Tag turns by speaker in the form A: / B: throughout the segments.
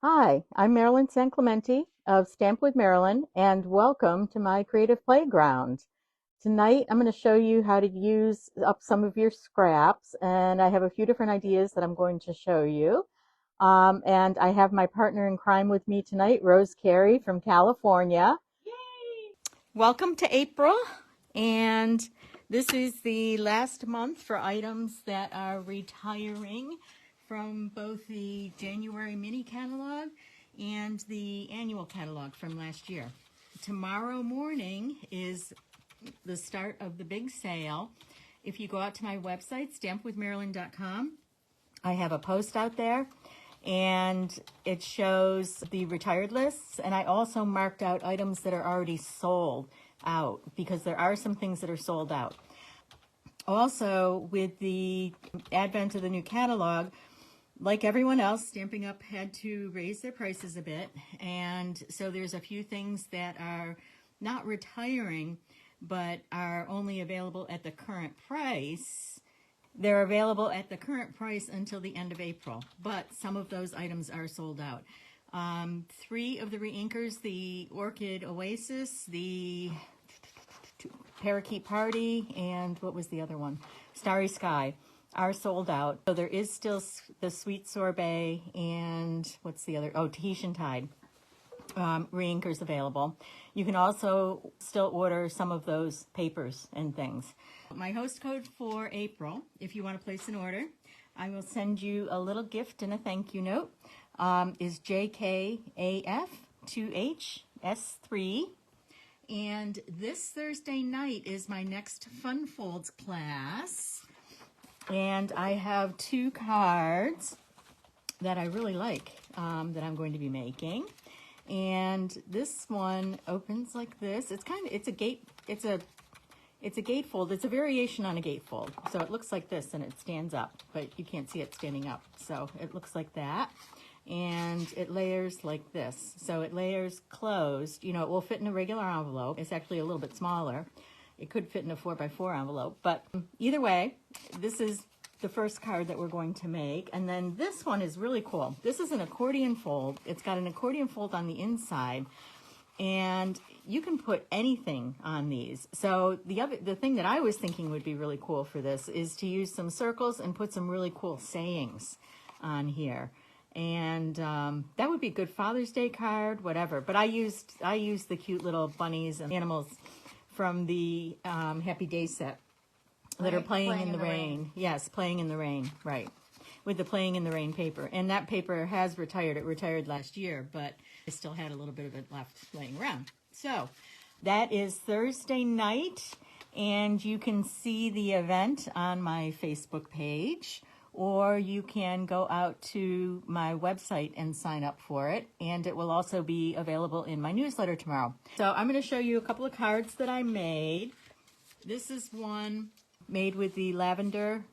A: Hi, I'm Marilyn San Clemente of Stamp with Marilyn, and welcome to my creative playground. Tonight, I'm going to show you how to use up some of your scraps, and I have a few different ideas that I'm going to show you. And I have my partner in crime with me tonight, Rose Carey from California. Welcome to April, and this is the last month for items that are retiring from both the January mini catalog and the annual catalog from last year. Tomorrow morning is the start of the big sale. If you go out to my website, stampwithmarilyn.com, I have a post out there and it shows the retired lists, and I also marked out items that are already sold out because there are some things that are sold out. Also, with the advent of the new catalog, like everyone else, Stampin' Up! Had to raise their prices a bit, and so there's a few things that are not retiring but are only available at the current price. They're available at the current price until the end of April, but some of those items are sold out. Three of the reinkers, the Orchid Oasis, the Parakeet Party, and what was the other one? Starry Sky, are sold out. So there is still the Sweet Sorbet and what's the other? Oh, Tahitian Tide reinkers available. You can also still order some of those papers and things. My host code for April, if you want to place an order, I will send you a little gift and a thank you note, is JKAF2HS3. And this Thursday night is my next Fun Folds class. And I have two cards that I really like that I'm going to be making. And this one opens like this. It's a gatefold. It's a variation on a gatefold. So it looks like this and it stands up, but you can't see it standing up. So it looks like that. And it layers like this. So it layers closed. You know, it will fit in a regular envelope. It's actually a little bit smaller. It could fit in a 4x4 envelope. But either way, this is the first card that we're going to make. And then this one is really cool. This is an accordion fold. It's got an accordion fold on the inside. And you can put anything on these. So the thing that I was thinking would be really cool for this is to use some circles and put some really cool sayings on here. And that would be a good Father's Day card, whatever. But I used the cute little bunnies and animals from the Happy Day set that are playing in the rain. Yes, playing in the rain, right. With the playing in the rain paper. And that paper has retired. It retired last year, but I still had a little bit of it left laying around. So that is Thursday night, and you can see the event on my Facebook page, or you can go out to my website and sign up for it, and it will also be available in my newsletter tomorrow. So I'm going to show you a couple of cards that I made. This is one made with the lavender,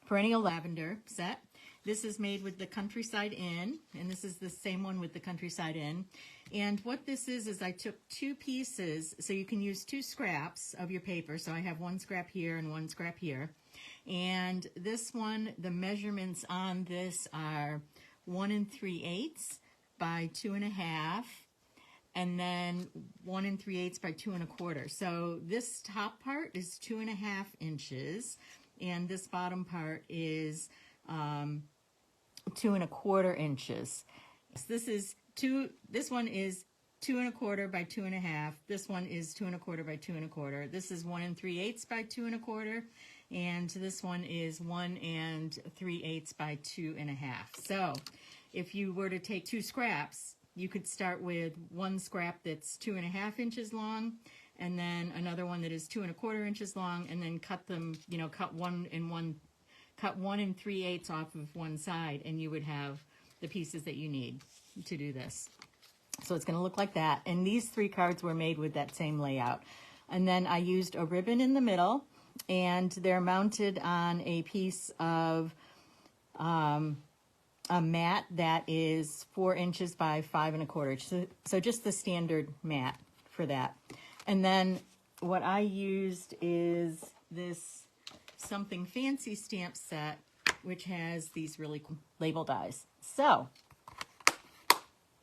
A: perennial lavender set. This is made with the Countryside Inn, and this is the same one with the Countryside Inn. And what this is I took two pieces, so you can use two scraps of your paper. So I have one scrap here and one scrap here. And this one, the measurements on this are 1 3/8 by 2.5, and then 1 3/8 by 2 1/4. So this top part is 2.5 inches, and this bottom part is 2 1/4 inches. This one is 2 1/4 by 2.5. This one is 2 1/4 by 2 1/4. This is 1 3/8 by 2 1/4. And this one is 1 3/8 by 2.5. So if you were to take two scraps, you could start with one scrap that's 2.5 inches long, and then another one that is 2 1/4 inches long, and then cut them, cut 1 3/8 off of one side, and you would have the pieces that you need to do this. So it's going to look like that. And these three cards were made with that same layout. And then I used a ribbon in the middle, and they're mounted on a piece of a mat that is 4 inches by 5 1/4. So just the standard mat for that. And then what I used is this Something Fancy stamp set, which has these really cool label dies. So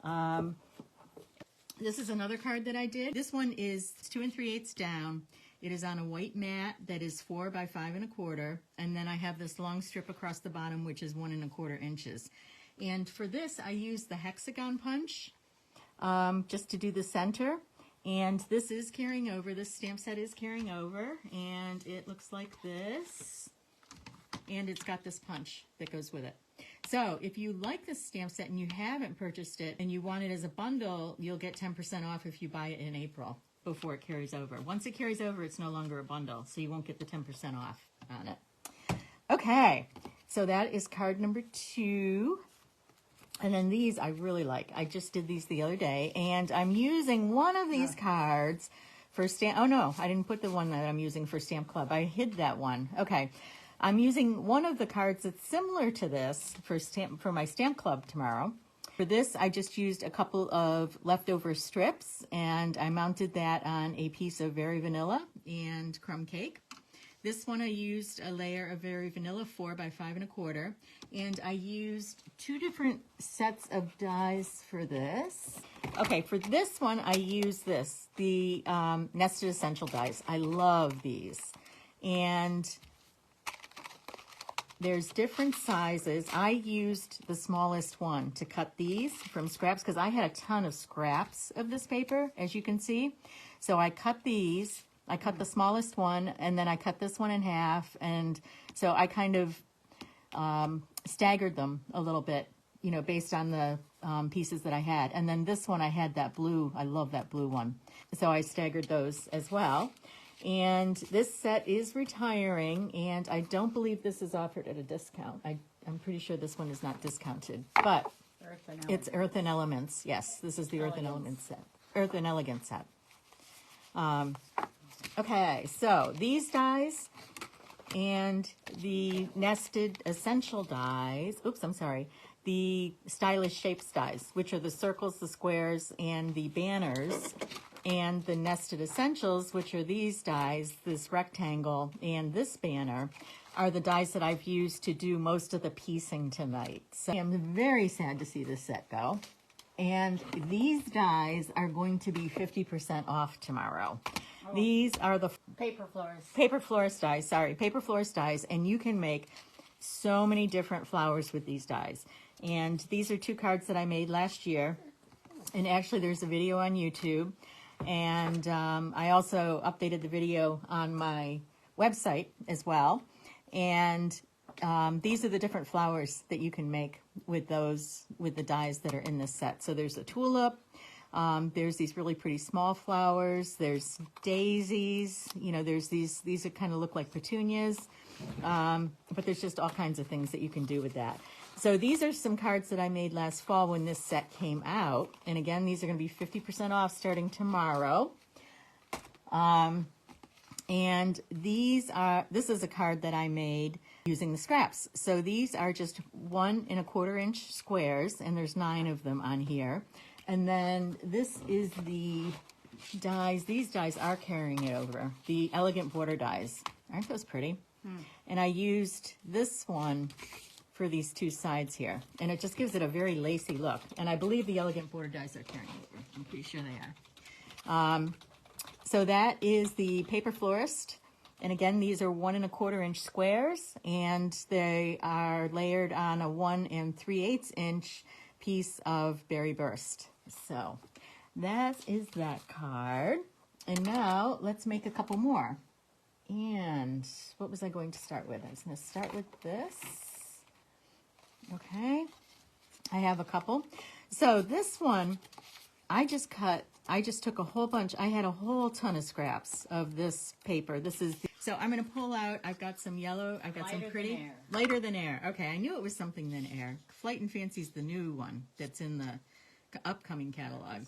A: This is another card that I did. This one is 2 3/8 down. It is on a white mat that is 4 by 5 1/4, and then I have this long strip across the bottom, which is 1 1/4 inches. And for this, I use the hexagon punch just to do the center. And this is carrying over. This stamp set is carrying over, and it looks like this. And it's got this punch that goes with it. So if you like this stamp set and you haven't purchased it and you want it as a bundle, you'll get 10% off if you buy it in April before it carries over. Once it carries over, it's no longer a bundle, so you won't get the 10% off on it. Okay, so that is card number 2. And then these I really like. I just did these the other day, and I'm using one of these cards for stamp. Oh no, I didn't put the one that I'm using for Stamp Club. I hid that one. Okay. I'm using one of the cards that's similar to this for my Stamp Club tomorrow. For this, I just used a couple of leftover strips, and I mounted that on a piece of Very Vanilla and Crumb Cake. This one I used a layer of Very Vanilla 4 by 5 1/4, and I used 2 different sets of dies for this. Okay, for this one, I used the Nested Essential dies. I love these. And there's different sizes. I used the smallest one to cut these from scraps because I had a ton of scraps of this paper, as you can see. So I cut these. I cut the smallest one, and then I cut this one in half. And so I kind of staggered them a little bit, you know, based on the pieces that I had. And then this one, I had that blue. I love that blue one. So I staggered those as well. And this set is retiring, and I don't believe this is offered at a discount. I'm pretty sure this one is not discounted, but it's Earth and Elements. Yes, this is the Earth and Elements set. Earth and Elegance set. Okay, so these dies and the Nested Essential dies, the Stylish Shapes dies, which are the circles, the squares, and the banners. And the Nested Essentials, which are these dies, this rectangle and this banner, are the dies that I've used to do most of the piecing tonight. So I'm very sad to see this set go. And these dies are going to be 50% off tomorrow. Oh. These are the
B: Paper Florist.
A: Paper Florist dies, Paper Florist dies, and you can make so many different flowers with these dies. And these are 2 cards that I made last year. And actually there's a video on YouTube. And I also updated the video on my website as well. And these are the different flowers that you can make with the dies that are in this set. So there's a tulip. There's these really pretty small flowers. There's daisies. You know, there's these that kind of look like petunias. But there's just all kinds of things that you can do with that. So these are some cards that I made last fall when this set came out. And again, these are going to be 50% off starting tomorrow. And this is a card that I made using the scraps. So these are just 1 1/4 inch squares, and there's 9 of them on here. And then this is the dies. These dies are carrying it over. The Elegant Border dies. Aren't those pretty? And I used this one for these 2 sides here. And it just gives it a very lacy look. And I believe the Elegant Border dies are carrying over. I'm pretty sure they are. So that is the Paper Florist. And again, these are 1 1/4 inch squares, and they are layered on a 1 3/8 inch piece of Berry Burst. So that is that card. And now let's make a couple more. And what was I going to start with? I was going to start with this. Okay, I have a couple. So this one, I just took a whole bunch. I had a whole ton of scraps of this paper. So I'm going to pull out, I've got some yellow, I've got some pretty. Lighter Than Air. Okay, I knew it was something than air. Flight and Fancy's the new one that's in the upcoming catalog.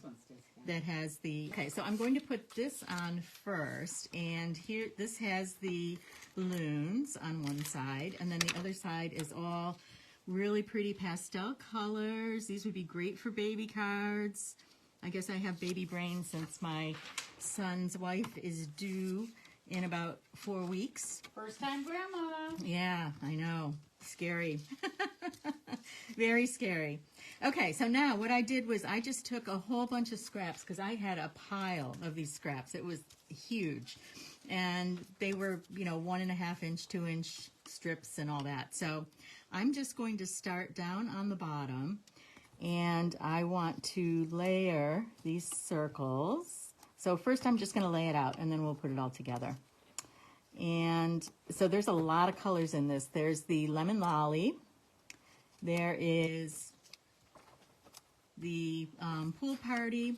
A: That has okay, so I'm going to put this on first, and here, this has the balloons on one side, and then the other side is all really pretty pastel colors. These would be great for baby cards. I guess I have baby brain since my son's wife is due in about 4 weeks.
B: First time grandma.
A: Yeah, I know. Scary. Very scary. Okay, so now what I did was I just took a whole bunch of scraps because I had a pile of these scraps. It was huge. And they were, 1.5 inch, 2-inch strips and all that. So I'm just going to start down on the bottom, and I want to layer these circles. So first I'm just going to lay it out, and then we'll put it all together. And so there's a lot of colors in this. There's the lemon lolly. There is the pool party,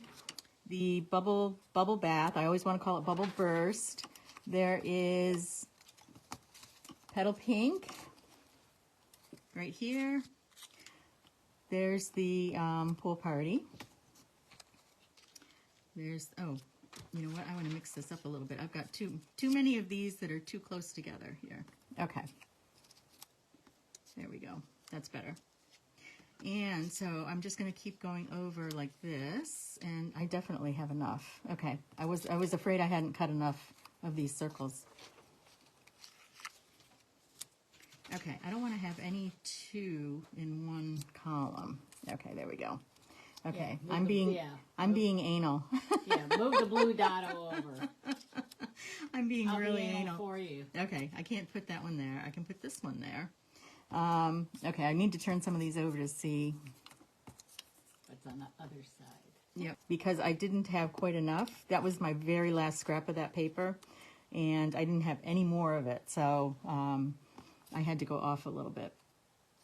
A: the bubble bath. I always want to call it bubble burst. There is petal pink right here. There's the pool party. There's, oh, you know what? I want to mix this up a little bit. I've got too many of these that are too close together here. Okay. There we go. That's better. And so I'm just going to keep going over like this, and I definitely have enough. Okay. I was afraid I hadn't cut enough of these circles. Okay. I don't want to have any two in one column. Okay. There we go. Okay.
B: Yeah,
A: I'm being anal.
B: Yeah, move the blue dot over.
A: I'm being
B: I'll
A: really
B: be anal
A: anal.
B: for you.
A: Okay, I can't put that one there. I can put this one there. Okay, I need to turn some of these over to see.
B: What's on the other side?
A: Yep, because I didn't have quite enough. That was my very last scrap of that paper, and I didn't have any more of it, so I had to go off a little bit.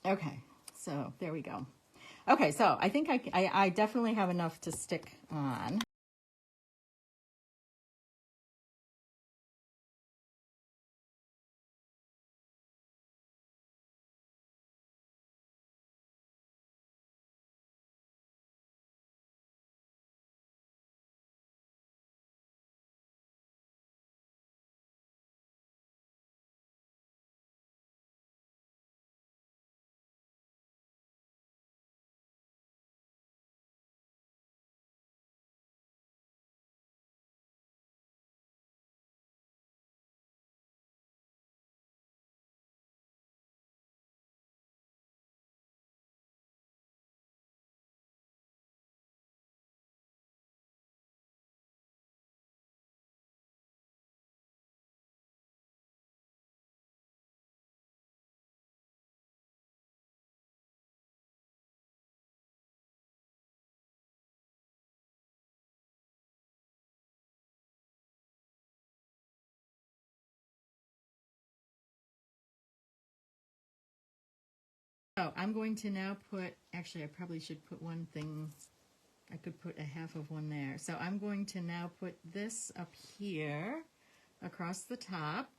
A: Okay, so there we go. Okay, so I think I definitely have enough to stick on. So I'm going to now put, actually I probably should put one thing, I could put a half of one there. So I'm going to now put this up here across the top.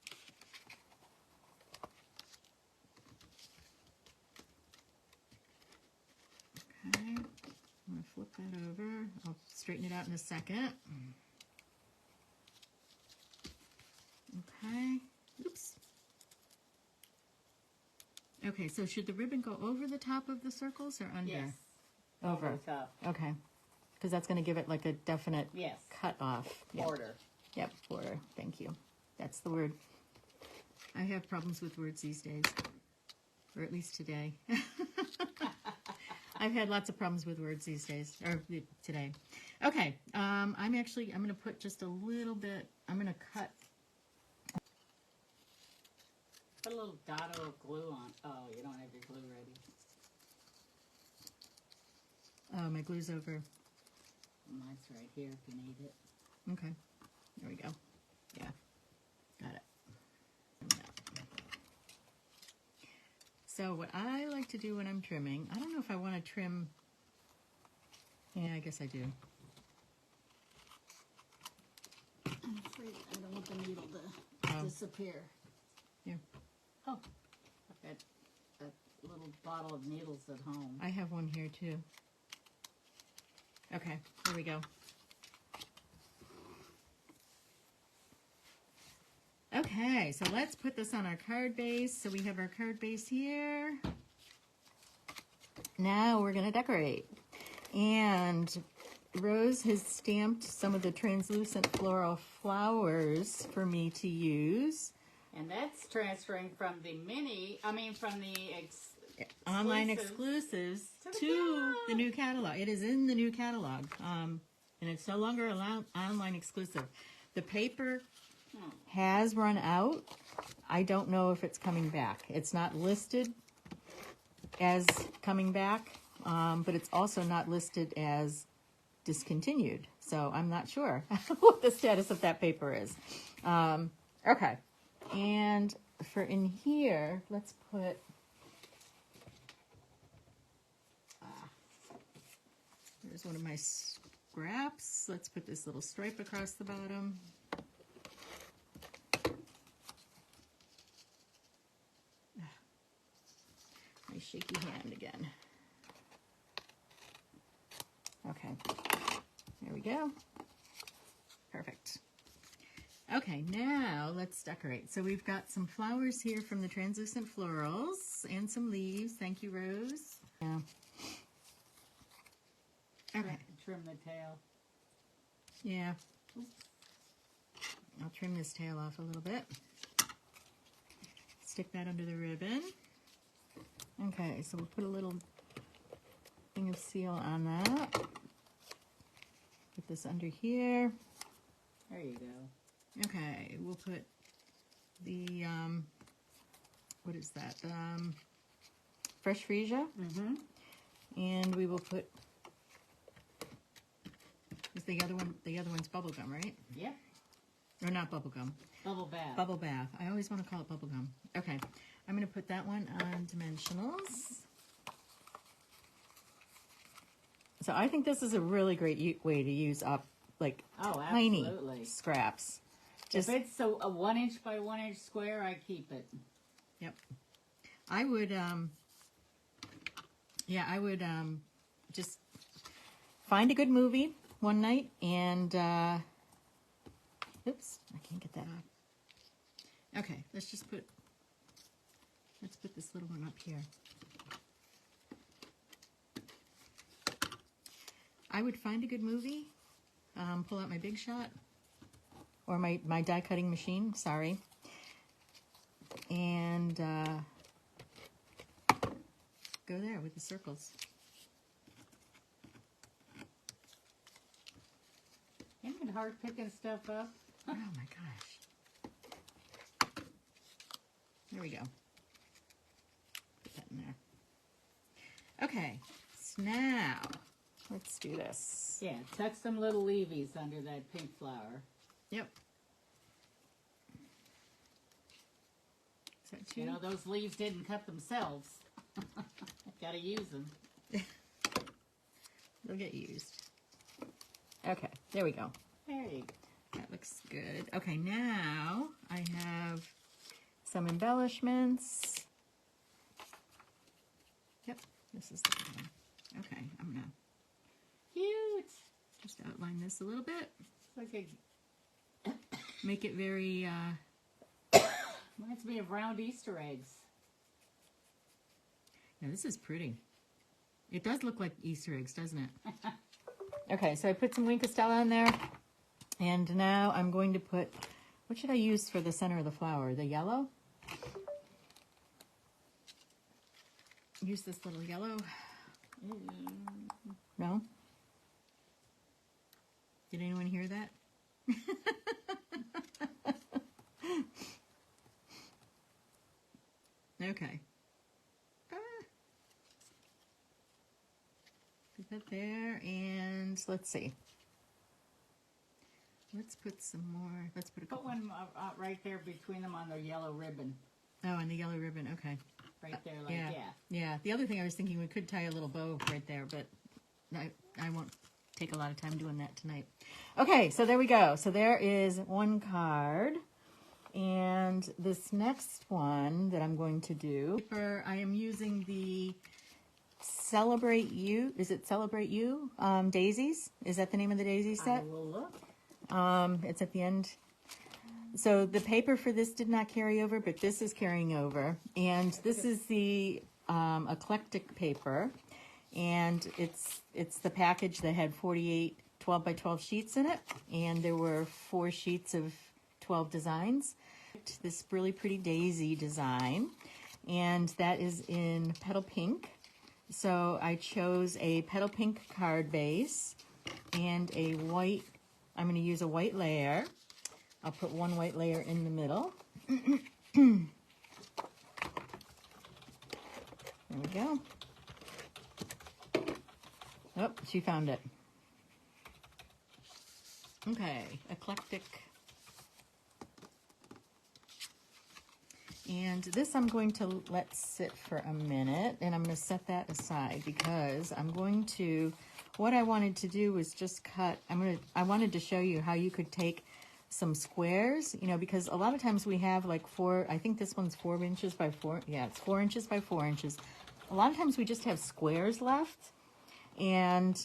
A: Okay, I'm going to flip that over. I'll straighten it out in a second. Okay, oops. Okay, so should the ribbon go over the top of the circles or under?
B: Yes.
A: Over.
B: the top.
A: Okay, because that's going to give it like a definite
B: Yes.
A: cut off. Yep.
B: Border.
A: Yep, border. Thank you. That's the word. I have problems with words these days, or at least today. I've had lots of problems with words these days, or today. Okay, I'm going to put just a little bit, I'm going to cut.
B: Put a little dot of glue on. Oh, you don't have your glue ready.
A: Oh, my glue's over.
B: Mine's right here if you need it.
A: Okay, there we go. Yeah, got it. So what I like to do when I'm trimming, I don't know if I want to trim, yeah, I guess I do.
B: I'm afraid I don't want the needle to disappear.
A: Here,
B: Oh, I've got a little bottle of needles at home.
A: I have one here too. Okay, here we go. Okay, so let's put this on our card base. So we have our card base here. Now we're going to decorate. And Rose has stamped some of the translucent floral flowers for me to use.
B: And that's transferring from the mini, from the
A: online exclusives
B: To the
A: to
B: catalog.
A: the new catalog. It is in the new catalog, and it's no longer online exclusive. The paper has run out. I don't know if it's coming back. It's not listed as coming back, but it's also not listed as discontinued. So I'm not sure what the status of that paper is. Okay. And for in here, let's put, there's one of my scraps. Let's put this little stripe across the bottom. My shaky hand again. Okay, there we go. Perfect. Okay, now let's decorate. So we've got some flowers here from the Translucent Florals and some leaves. Thank you, Rose. Yeah. Okay.
B: Trim the tail.
A: Yeah. I'll trim this tail off a little bit. Stick that under the ribbon. Okay, so we'll put a little thing of seal on that. Put this under here.
B: There you go.
A: Okay, we'll put the, what is that? Fresh freesia.
B: Mm-hmm.
A: And we will put, is the other one's bubble gum, right?
B: Yep.
A: Or not bubble gum.
B: Bubble bath.
A: Bubble bath. I always want to call it bubble gum. Okay, I'm going to put that one on dimensionals. So I think this is a really great way to use up like
B: Oh,
A: tiny
B: absolutely.
A: scraps.
B: If it's a 1 inch by 1 inch square, I keep it.
A: Yep. I would, yeah, I would just find a good movie one night and, oops, I can't get that off. Okay, let's put this little one up here. I would find a good movie, pull out my Big Shot, or my die cutting machine, sorry, and go there with the circles.
B: Isn't it hard picking stuff up?
A: Oh my gosh. There we go. Put that in there. Okay, so now let's do this.
B: Yeah, tuck some little leavies under that pink flower.
A: Yep. Is that two?
B: You know, those leaves didn't cut themselves. Gotta use them.
A: They'll get used. Okay, there we go.
B: There you go.
A: That looks good. Okay, now I have some embellishments. Yep, this is the good one. Okay, I'm gonna
B: Cute.
A: just outline this a little bit.
B: It's like a,
A: Make it very,
B: reminds me of round Easter eggs.
A: yeah, this is pretty. It does look like Easter eggs, doesn't it? Okay, so I put some Wink of Stella on there. And now I'm going to put, what should I use for the center of the flower? The yellow? Use this little yellow. No? Did anyone hear that? Okay. Put that there, and let's see. Let's put some more. Let's put a
B: Put
A: couple.
B: one right there between them on the yellow ribbon.
A: Oh, and the yellow ribbon. Okay.
B: Right there, like,
A: Yeah.
B: yeah.
A: Yeah. The other thing I was thinking, we could tie a little bow right there, but I won't take a lot of time doing that tonight. Okay, so there we go. So there is one card. And this next one that I'm going to do, I am using the Celebrate You. Is it Celebrate You? Daisies. Is that the name of the daisy
B: I
A: set?
B: will look.
A: It's at the end. So the paper for this did not carry over, but this is carrying over. And this is the eclectic paper. And it's the package that had 48 12 by 12 sheets in it. And there were 4 sheets of 12 designs. This really pretty daisy design. and that is in Petal Pink. So I chose a Petal Pink card base and a white, I'm going to use a white layer. I'll put one white layer in the middle. There we go. Oh, she found it. Okay, eclectic. And this I'm going to let sit for a minute, and I'm going to set that aside because I'm going to, what I wanted to do was just cut, I wanted to show you how you could take some squares, you know, because a lot of times we have like I think this one's 4 inches by 4, yeah, it's 4 inches by 4 inches. A lot of times we just have squares left, and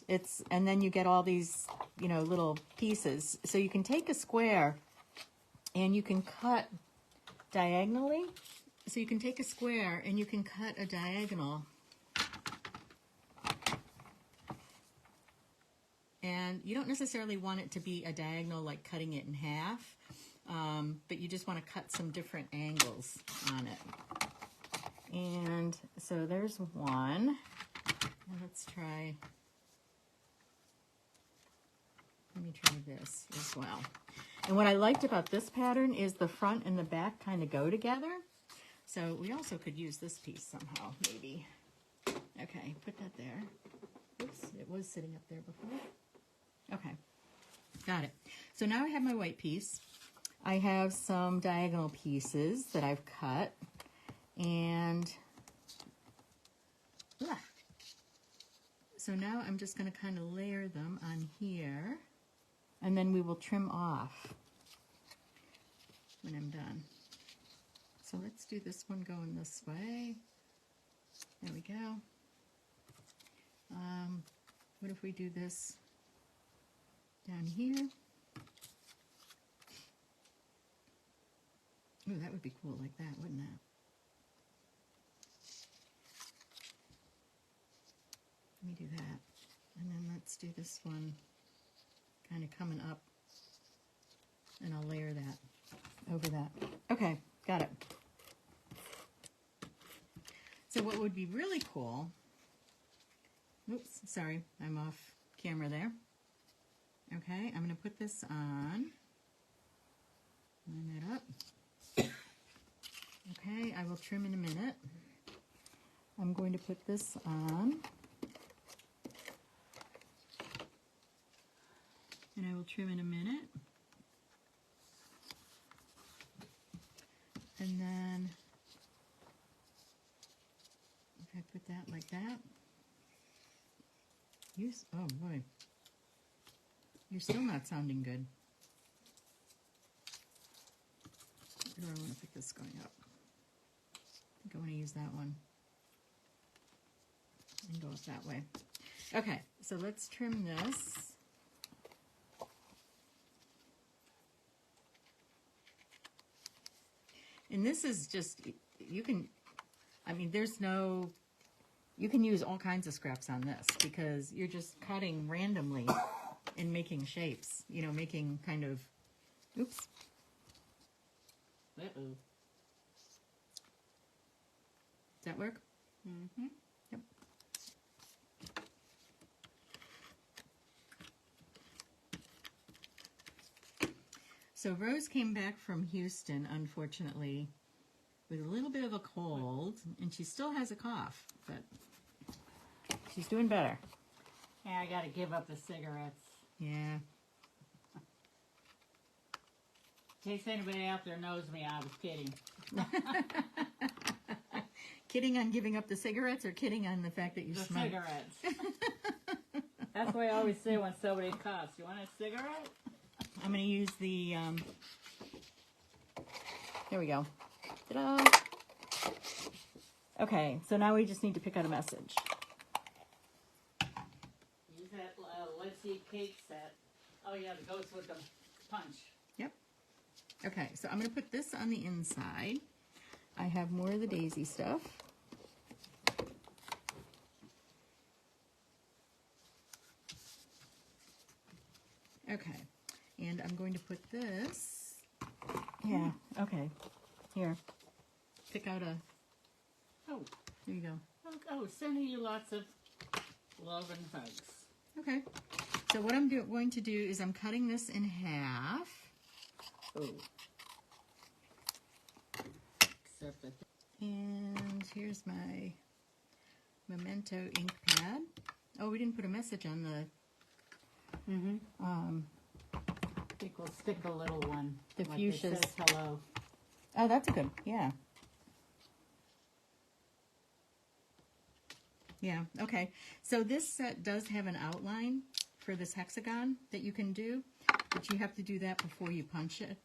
A: then you get all these, you know, little pieces. So you can take a square and you can cut diagonally. So you can take a square and you can cut a diagonal. And you don't necessarily want it to be a diagonal, like cutting it in half, but you just want to cut some different angles on it. And so there's one. And let's try, let me try this as well. And what I liked about this pattern is the front and the back kind of go together. So we also could use this piece somehow, maybe. Okay, put that there. Oops, it was sitting up there before. Okay, got it. So now I have my white piece. I have some diagonal pieces that I've cut. And so now I'm just going to kind of layer them on here. And then we will trim off when I'm done. So let's do this one going this way. There we go. What if we do this down here? Oh, that would be cool like that, wouldn't that? Let me do that. And then let's do this one kind of coming up, and I'll layer that over that. Okay, got it. So what would be really cool, oops, sorry, I'm off camera there. Okay, I'm going to put this on, line that up. Okay, I will trim in a minute. I'm going to put this on. And I will trim in a minute. And then, if I put that like that, oh boy, you're still not sounding good. Where do I want to pick this going up? I think I want to use that one and go up that way. Okay, so let's trim this. And this is just, you can, I mean, you can use all kinds of scraps on this because you're just cutting randomly and making shapes, you know, making kind of, oops.
B: Uh-oh.
A: Does that work?
B: Mm-hmm.
A: Yep. So Rose came back from Houston, unfortunately, with a little bit of a cold, and she still has a cough, but she's doing better.
B: Yeah, I gotta give up the cigarettes.
A: Yeah.
B: In case anybody out there knows me, I was kidding.
A: Kidding on giving up the cigarettes, or kidding on the fact that you smoke?
B: The cigarettes. That's what I always say when somebody coughs. You want a cigarette?
A: I'm going to use the, there we go. Ta-da! Okay, so now we just need to pick out a message.
B: Use that Let's Eat Cake set. Oh yeah, that goes with the punch.
A: Yep. Okay, so I'm going to put this on the inside. I have more of the daisy stuff. Okay, and I'm going to put this, yeah, okay, here, pick out a
B: Oh,
A: There you go.
B: oh, sending you lots of love and hugs.
A: Okay. So what I'm going to do is I'm cutting this in half.
B: Oh. Except that
A: And here's my Memento ink pad. Oh, we didn't put a message on the
B: I think we'll stick a little one.
A: The
B: like that
A: fuchsias.
B: says hello.
A: Oh, that's a good, yeah. Yeah, okay. So this set does have an outline for this hexagon that you can do, but you have to do that before you punch it.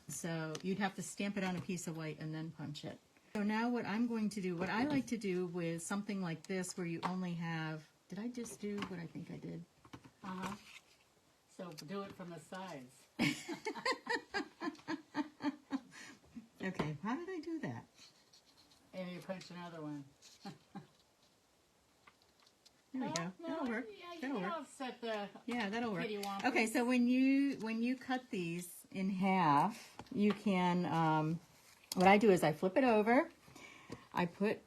A: So you'd have to stamp it on a piece of white and then punch it. So now what I'm going to do, what I like to do with something like this where you only have, did I just do what I think I did?
B: Uh-huh. So do it from the sides.
A: Okay, how did I do that?
B: And you punch another one.
A: There we go. That'll work.
B: Yeah,
A: That'll
B: you
A: work.
B: can offset the
A: Yeah, that'll work.
B: kitty wampus.
A: Okay, so when you cut these in half, you can, what I do is I flip it over, I put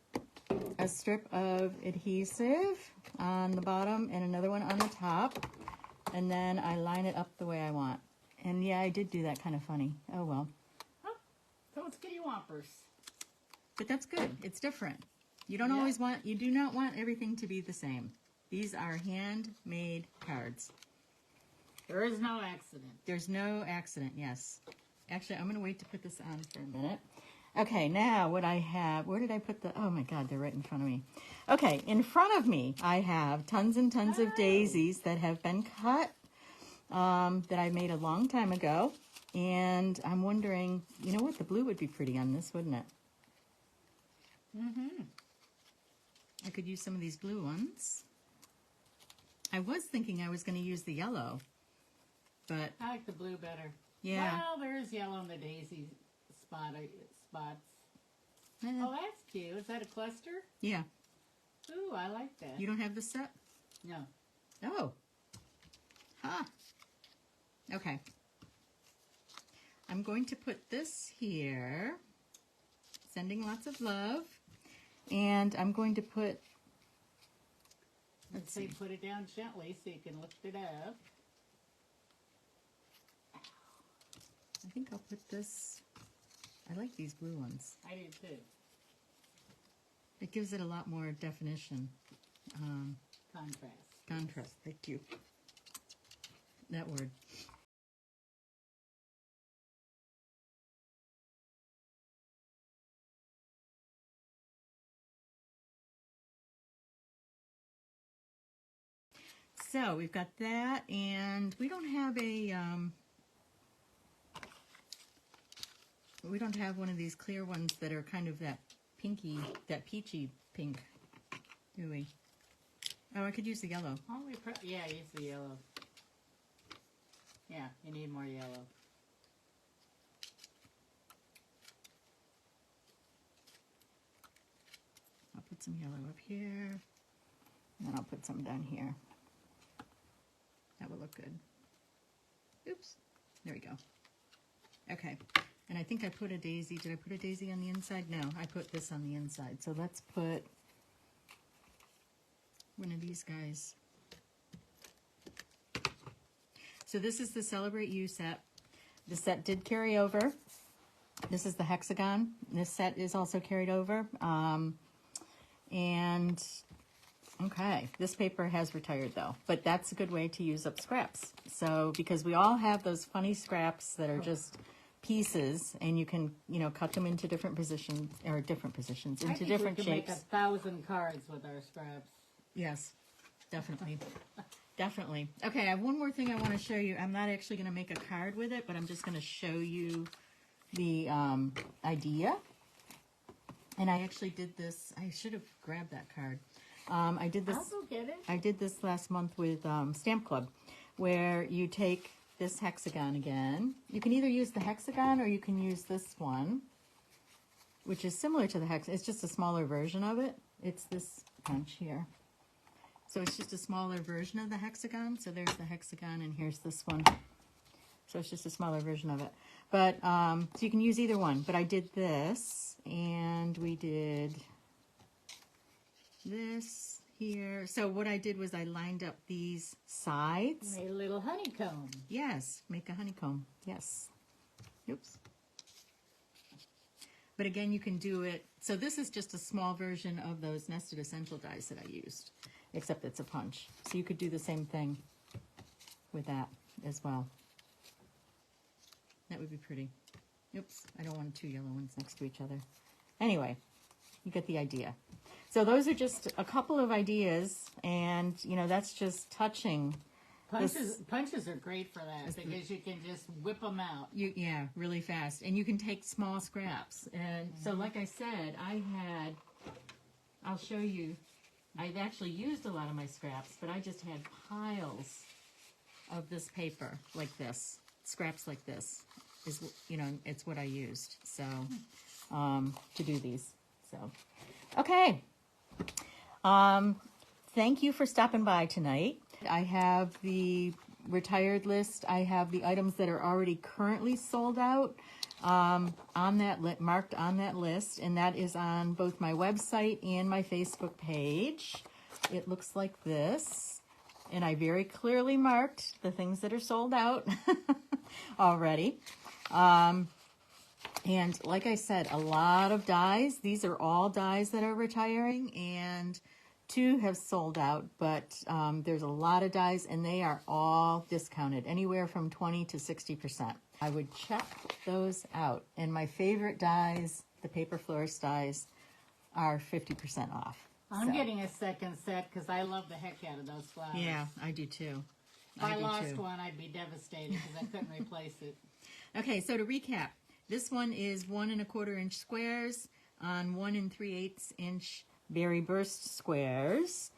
A: a strip of adhesive on the bottom and another one on the top, and then I line it up the way I want. And yeah, I did do that kind of funny. Oh well.
B: Oh, so it's kitty wampers.
A: But that's good. It's different. You don't
B: Yeah.
A: always want, you do not want everything to be the same. These are handmade cards.
B: There is no accident.
A: There's no accident, yes. Actually, I'm going to wait to put this on for a minute. Okay, now what I have, where did I put the, oh my God, they're right in front of me. Okay, in front of me, I have tons and tons of daisies that have been cut, that I made a long time ago. And I'm wondering, you know what, the blue would be pretty on this, wouldn't it?
B: Mm-hmm.
A: I could use some of these blue ones. I was thinking I was going to use the yellow, but
B: I like the blue better.
A: yeah.
B: Well, there is yellow in the daisy spots.
A: Eh,
B: Oh, that's cute. Is that a cluster?
A: yeah.
B: Ooh, I like that.
A: You don't have the set?
B: No.
A: Oh. Huh. Okay. I'm going to put this here. Sending lots of love. And I'm going to put,
B: Let's say put it down gently so you can lift it up.
A: I think I'll put this, I like these blue ones.
B: I do too.
A: It gives it a lot more definition.
B: Contrast.
A: Contrast, thank you. That word. So we've got that, and we don't have a, we don't have one of these clear ones that are kind of that pinky, that peachy pink, do we? Oh, I could use the yellow.
B: Oh, yeah, use the yellow. Yeah, you need more yellow.
A: I'll put some yellow up here, and then I'll put some down here. That will look good. Oops, there we go. Okay, and I think I put a daisy. Did I put a daisy on the inside? No, I put this on the inside. So let's put one of these guys. So this is the Celebrate You set. The set did carry over. This is the hexagon. This set is also carried over. And okay, this paper has retired though, but that's a good way to use up scraps. So because we all have those funny scraps that are just pieces, and you can, you know, cut them into different positions, or different positions, into different
B: we could
A: shapes.
B: make 1,000 cards with our scraps.
A: Yes, definitely. Definitely. Okay, I have one more thing I want to show you. I'm not actually going to make a card with it, but I'm just going to show you the idea. And I actually did this. I should have grabbed that card. I did this.
B: I'll go get it.
A: I did this last month with Stamp Club, where you take this hexagon again. You can either use the hexagon or you can use this one, which is similar to the hex. It's just a smaller version of it. It's this punch here. So it's just a smaller version of the hexagon. So there's the hexagon, and here's this one. So it's just a smaller version of it. But, so you can use either one. But I did this, and we did this here. So what I did was I lined up these sides.
B: Made a little honeycomb.
A: Yes, make a honeycomb. Yes. Oops. But again, you can do it. So this is just a small version of those nested essential dies that I used, except it's a punch. So you could do the same thing with that as well. That would be pretty. Oops, I don't want two yellow ones next to each other. Anyway, you get the idea. So those are just a couple of ideas, and you know, that's just touching.
B: Punches are great for that because you can just whip them out.
A: Yeah, really fast. And you can take small scraps. And so like I said, I'll show you, I've actually used a lot of my scraps, but I just had piles of this paper like this. Scraps like this is, you know, it's what I used. So, to do these. So, okay. Thank you for stopping by tonight. I have the retired list. I have the items that are already currently sold out on that marked on that list, and that is on both my website and my Facebook page. It looks like this, and I very clearly marked the things that are sold out already. And like I said, a lot of dies. These are all dies that are retiring, and 2 have sold out, but there's a lot of dies, and they are all discounted, anywhere from 20 to 60%. I would check those out. And my favorite dies, the paper florist dies, are 50% off.
B: I'm getting a second set because I love the heck out of those flowers.
A: Yeah, I do too.
B: If I lost one, I'd be devastated because I couldn't replace it.
A: Okay, so to recap, this one is 1 1/4 inch squares on 1 3/8 inch berry burst squares.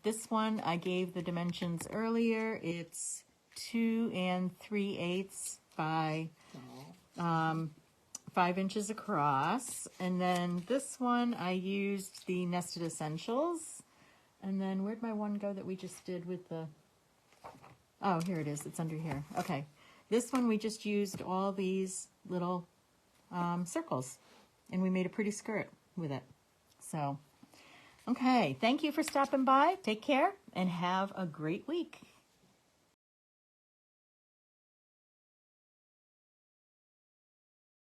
A: This one I gave the dimensions earlier. It's 2 3/8 by 5 inches across. And then this one I used the Nested Essentials. And then where'd my one go that we just did with the... Oh, here it is. It's under here. Okay. This one we just used all these little circles. And we made a pretty skirt with it. So, okay. Thank you for stopping by. Take care and have a great week.